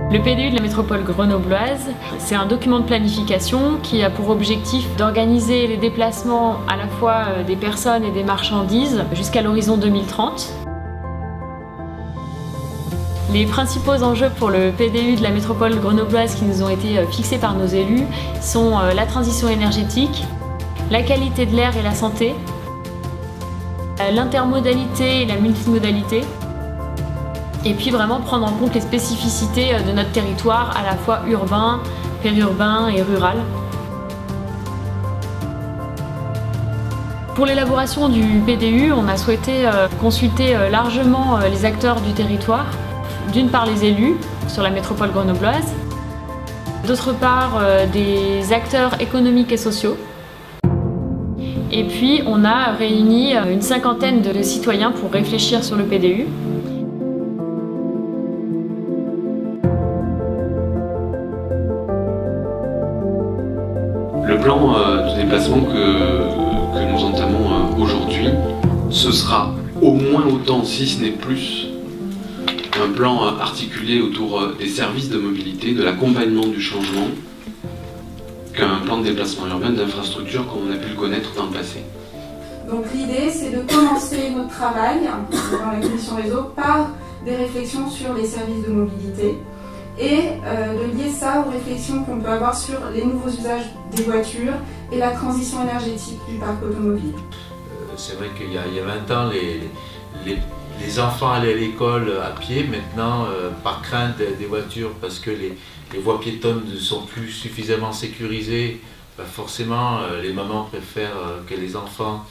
Le PDU de la métropole grenobloise, c'est un document de planification qui a pour objectif d'organiser les déplacements à la fois des personnes et des marchandises jusqu'à l'horizon 2030. Les principaux enjeux pour le PDU de la métropole grenobloise qui nous ont été fixés par nos élus sont la transition énergétique, la qualité de l'air et la santé, l'intermodalité et la multimodalité, et puis vraiment prendre en compte les spécificités de notre territoire à la fois urbain, périurbain et rural. Pour l'élaboration du PDU, on a souhaité consulter largement les acteurs du territoire. D'une part les élus sur la métropole grenobloise, d'autre part des acteurs économiques et sociaux. Et puis on a réuni une cinquantaine de citoyens pour réfléchir sur le PDU. Le plan de déplacement que nous entamons aujourd'hui, ce sera au moins autant, si ce n'est plus, un plan articulé autour des services de mobilité, de l'accompagnement du changement, qu'un plan de déplacement urbain d'infrastructure comme on a pu le connaître dans le passé. Donc l'idée, c'est de commencer notre travail dans la commission réseau par des réflexions sur les services de mobilité et de lier ça aux réflexions qu'on peut avoir sur les nouveaux usages des voitures et la transition énergétique du parc automobile. C'est vrai qu'il y a 20 ans, les enfants allaient à l'école à pied. Maintenant, par crainte des voitures, parce que les voies piétonnes ne sont plus suffisamment sécurisées, forcément les mamans préfèrent que les enfants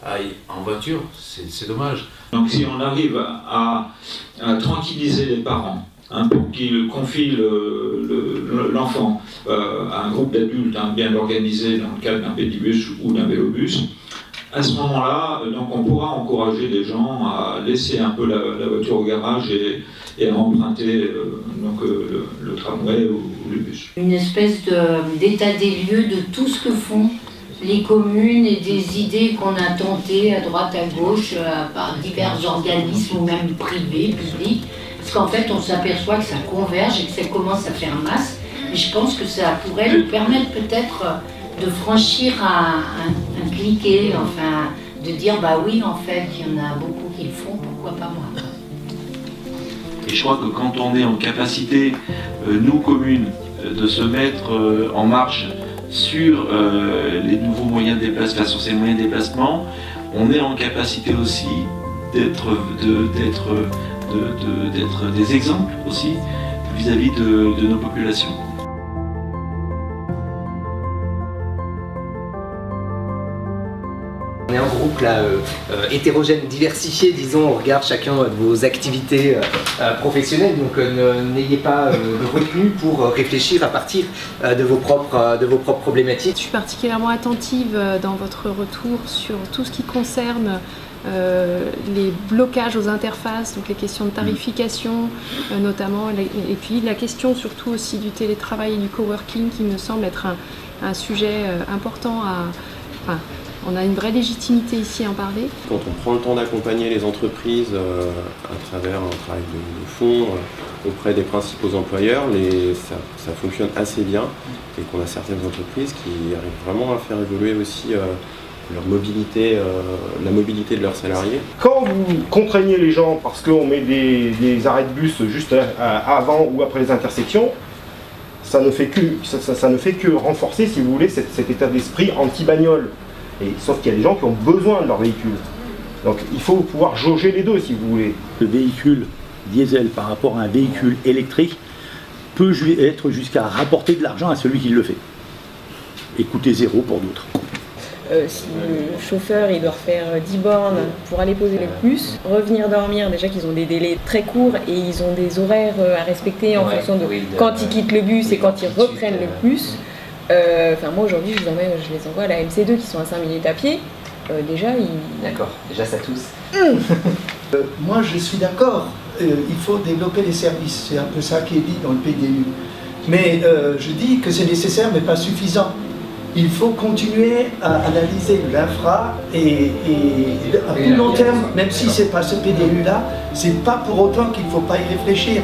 aillent en voiture. C'est dommage. Donc si on arrive à tranquilliser les parents, pour qu'ils confient l'enfant à un groupe d'adultes bien organisé dans le cadre d'un pédibus ou d'un vélobus, à ce moment-là, donc on pourra encourager les gens à laisser un peu la voiture au garage et à emprunter le tramway ou le bus. Une espèce d'état des lieux de tout ce que font les communes et des idées qu'on a tentées à droite, à gauche, par divers organismes ou même privés, publics. Parce qu'en fait, on s'aperçoit que ça converge et que ça commence à faire masse. Et je pense que ça pourrait nous permettre peut-être de franchir un cliquet, enfin, de dire bah oui, en fait, il y en a beaucoup qui le font, pourquoi pas moi. Et je crois que quand on est en capacité, nous communes, de se mettre en marche sur les nouveaux moyens de déplacement, sur ces moyens de déplacement, on est en capacité aussi d'être des exemples aussi vis-à-vis de nos populations. On est un groupe là, hétérogène, diversifié, disons, on regarde chacun de vos activités professionnelles, donc n'ayez pas de retenue pour réfléchir à partir de vos propres problématiques. Je suis particulièrement attentive dans votre retour sur tout ce qui concerne les blocages aux interfaces, donc les questions de tarification notamment, et puis la question surtout aussi du télétravail et du coworking qui me semble être un sujet important on a une vraie légitimité ici à en parler. Quand on prend le temps d'accompagner les entreprises à travers un travail de fond auprès des principaux employeurs, ça fonctionne assez bien et qu'on a certaines entreprises qui arrivent vraiment à faire évoluer aussi leur mobilité, la mobilité de leurs salariés. Quand vous contraignez les gens parce qu'on met des arrêts de bus juste avant ou après les intersections, ça ne fait que renforcer, si vous voulez, cet état d'esprit anti-bagnole. Sauf qu'il y a des gens qui ont besoin de leur véhicule. Donc il faut pouvoir jauger les deux, si vous voulez. Le véhicule diesel par rapport à un véhicule électrique peut être jusqu'à rapporter de l'argent à celui qui le fait. Et coûter zéro pour d'autres. Si le chauffeur il doit faire 10 bornes pour aller poser le bus, revenir dormir, déjà qu'ils ont des délais très courts et ils ont des horaires à respecter en fonction de quand ils quittent le bus et quand ils reprennent le bus. Moi aujourd'hui je les envoie à la MC2 qui sont à 5 minutes à pied. Déjà ils... D'accord, déjà ça tousse. Moi je suis d'accord, il faut développer les services, c'est un peu ça qui est dit dans le PDU. Mais je dis que c'est nécessaire mais pas suffisant. Il faut continuer à analyser l'infra et à plus long terme, même si c'est pas ce PDU là, c'est pas pour autant qu'il ne faut pas y réfléchir.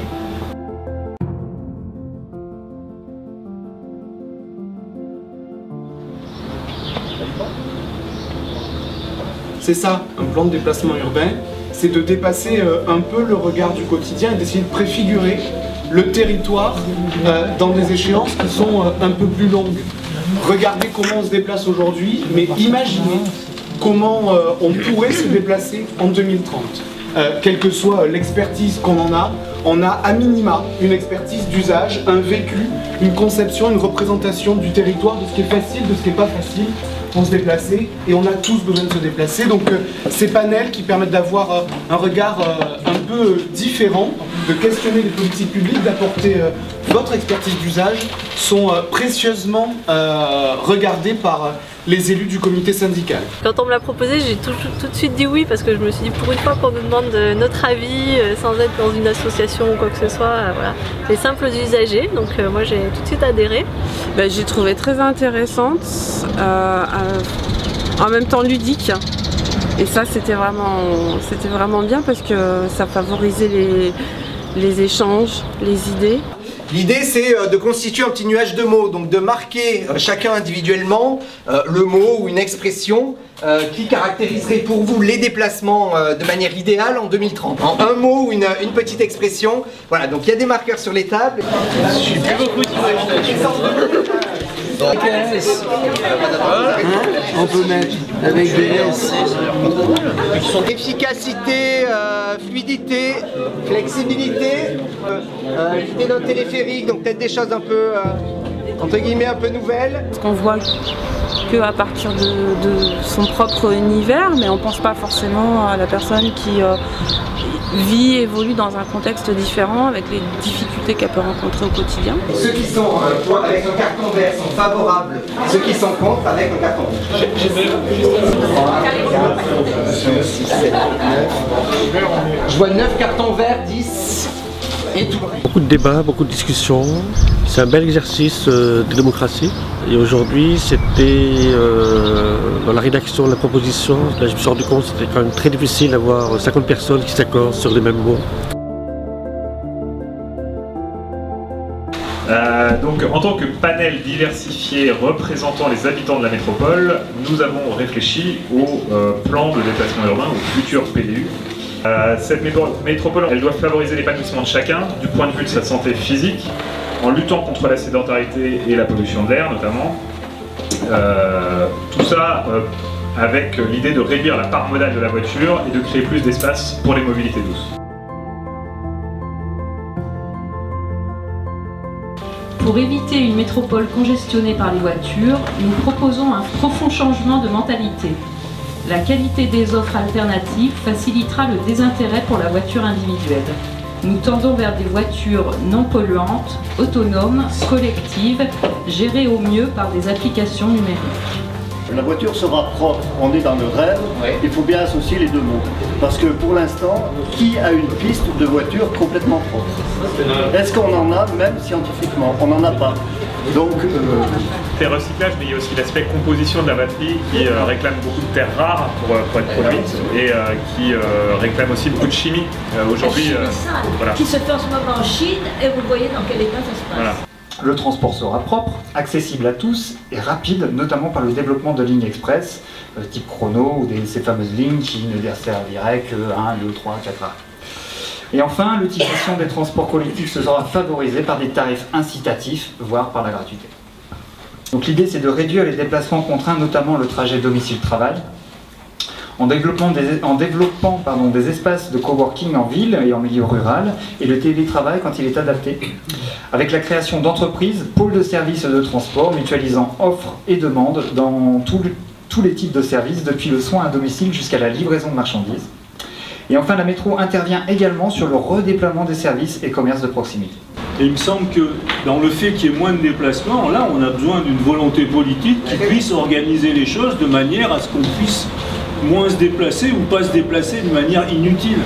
C'est ça, un plan de déplacement urbain, c'est de dépasser un peu le regard du quotidien et d'essayer de préfigurer le territoire dans des échéances qui sont un peu plus longues. Regardez comment on se déplace aujourd'hui, mais imaginez comment on pourrait se déplacer en 2030. Quelle que soit l'expertise qu'on en a, on a à minima une expertise d'usage, un vécu, une conception, une représentation du territoire, de ce qui est facile, de ce qui n'est pas facile pour se déplacer, et on a tous besoin de se déplacer. Donc ces panels qui permettent d'avoir un regard un peu différent, de questionner les politiques publiques, d'apporter votre expertise d'usage, sont précieusement regardés par les élus du comité syndical. Quand on me l'a proposé, j'ai tout de suite dit oui, parce que je me suis dit pour une fois qu'on nous demande notre avis sans être dans une association ou quoi que ce soit, voilà. Les simples usagers, donc moi j'ai tout de suite adhéré. J'ai trouvé très intéressante, en même temps ludique, et ça c'était vraiment bien parce que ça favorisait les échanges, les idées. L'idée, c'est de constituer un petit nuage de mots, donc de marquer chacun individuellement le mot ou une expression qui caractériserait pour vous les déplacements de manière idéale en 2030. En un mot ou une petite expression. Voilà, donc il y a des marqueurs sur les tables. On peut mettre avec des S. Efficacité, fluidité, flexibilité, quitter notre téléphérique, donc peut-être des choses un peu, entre guillemets, un peu nouvelles. Parce qu'on voit qu'à partir de son propre univers, mais on ne pense pas forcément à la personne qui vit, évolue dans un contexte différent avec les difficultés qu'elle peut rencontrer au quotidien. Ceux qui sont avec un carton vert sont favorables, ceux qui sont contre avec un carton rouge. Je vois 9 cartons verts, 10 et tout. Beaucoup de débats, beaucoup de discussions. C'est un bel exercice de démocratie. Et aujourd'hui, c'était dans la rédaction de la proposition, là, je me suis rendu compte que c'était quand même très difficile d'avoir 50 personnes qui s'accordent sur les mêmes mots. Donc, en tant que panel diversifié représentant les habitants de la métropole, nous avons réfléchi au plan de déplacement urbain, au futur PDU. Cette métropole, elle doit favoriser l'épanouissement de chacun, du point de vue de sa santé physique, en luttant contre la sédentarité et la pollution de l'air notamment. Tout ça avec l'idée de réduire la part modale de la voiture et de créer plus d'espace pour les mobilités douces. Pour éviter une métropole congestionnée par les voitures, nous proposons un profond changement de mentalité. La qualité des offres alternatives facilitera le désintérêt pour la voiture individuelle. Nous tendons vers des voitures non polluantes, autonomes, collectives, gérées au mieux par des applications numériques. La voiture sera propre, on est dans le rêve, il faut bien associer les deux mots. Parce que pour l'instant, qui a une piste de voiture complètement propre? Est-ce qu'on en a, même scientifiquement? On n'en a pas. Donc, C'est recyclage, mais il y a aussi l'aspect composition de la batterie qui réclame beaucoup de terres rares pour être produite et qui réclame aussi beaucoup de chimie. Aujourd'hui, voilà. Qui se fait en ce moment en Chine, et vous voyez dans quel état ça se passe. Voilà. Le transport sera propre, accessible à tous et rapide, notamment par le développement de lignes express, type chrono ou ces fameuses lignes qui ne desserviraient que 1, 2, 3, 4 heures. Et enfin, l'utilisation des transports collectifs sera favorisée par des tarifs incitatifs, voire par la gratuité. Donc l'idée, c'est de réduire les déplacements contraints, notamment le trajet domicile-travail, en développant des espaces de coworking en ville et en milieu rural, et le télétravail quand il est adapté, avec la création d'entreprises, pôles de services de transport, mutualisant offres et demandes dans tous les types de services, depuis le soin à domicile jusqu'à la livraison de marchandises. Et enfin, la métro intervient également sur le redéploiement des services et commerces de proximité. Et il me semble que dans le fait qu'il y ait moins de déplacements, là on a besoin d'une volonté politique qui puisse organiser les choses de manière à ce qu'on puisse moins se déplacer ou pas se déplacer de manière inutile.